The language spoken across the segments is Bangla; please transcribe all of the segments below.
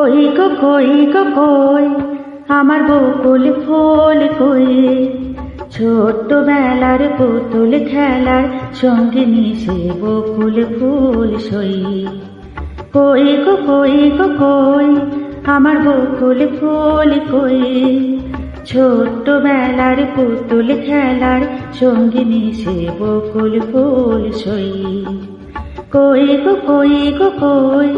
কই গো কই আমার বকুল ফুল কই, ছোট্টবেলার পুতুল খেলার সঙ্গিনী সে বকুল ফুল সই। কই গো কই আমার বকুল ফুল কই, ছোট্টবেলার পুতুল খেলার সঙ্গিনী সে বকুল ফুল সই। কই গো কই।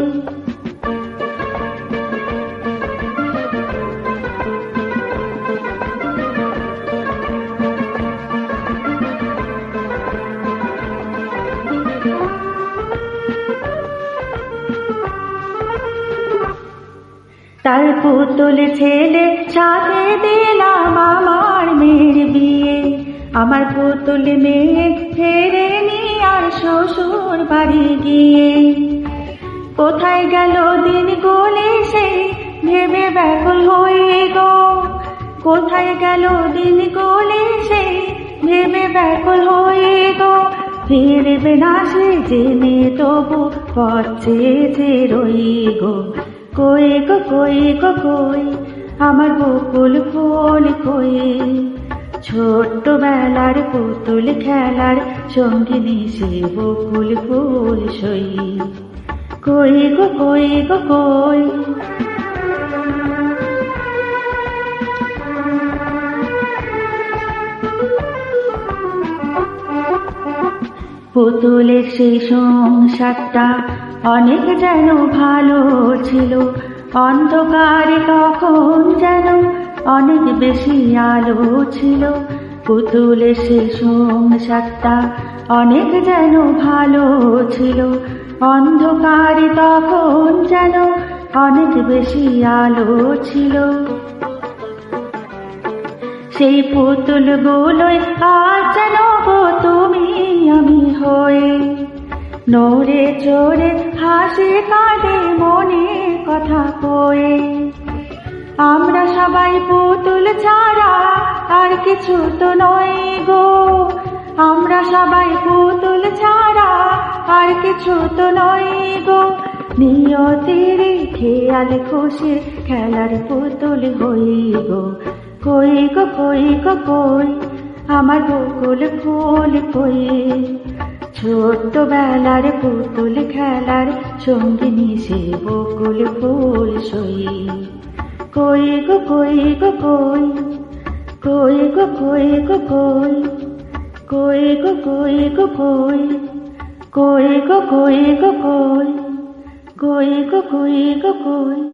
তার পুতুল ছেলে সাথে দিলাম আমার মেয়ের বিয়ে, আমার পুতুল মেয়ে ফেরেনি আর শ্বশুর বাড়ি গিয়ে। কোথায় গেল দিন গলে সে ভেবে ব্যাকুল হয়ে গো, কোথায় গেল দিন গলে সে ভেবে ব্যাকুল হয়ে গো। ফিরবে না সে জেনে তবু পথ চেয়ে রই গো। কই গো কই আমার বকুল ফুল কই, ছোট্টবেলার পুতুল খেলার সঙ্গিনী সে বকুল ফুল সই। কই গো কই। পুতুলের সেই সংসারটা অনেক যেন ভালো ছিল, অন্ধকারে তখন যেন অনেক বেশি আলো ছিল। পুতুলের সেই সংসারটা অনেক যেন ভালো ছিল, অন্ধকারে তখন যেন অনেক বেশি আলো ছিল। সেই পুতুলগুলোই আজ যেন গো তুমি আমি হয়ে, নড়ে চড়ে হাসি কাঁদে মনের কথা কয়ে। আমরা সবাই পুতুল ছাড়া আর কিছু তো নয় গো, আমরা সবাই পুতুল ছাড়া আর কিছু তো নয় গো। নিয়তির খেয়াল খুশি খেলার পুতুল হই গো। কই গো কই আমার বকুল ফুল কই, ছোট্টবেলার পুতুল খেলার সঙ্গিনী সে বকুল ফুল সই। কই গো কই। কই গো কই। কই কই। কই গো কই।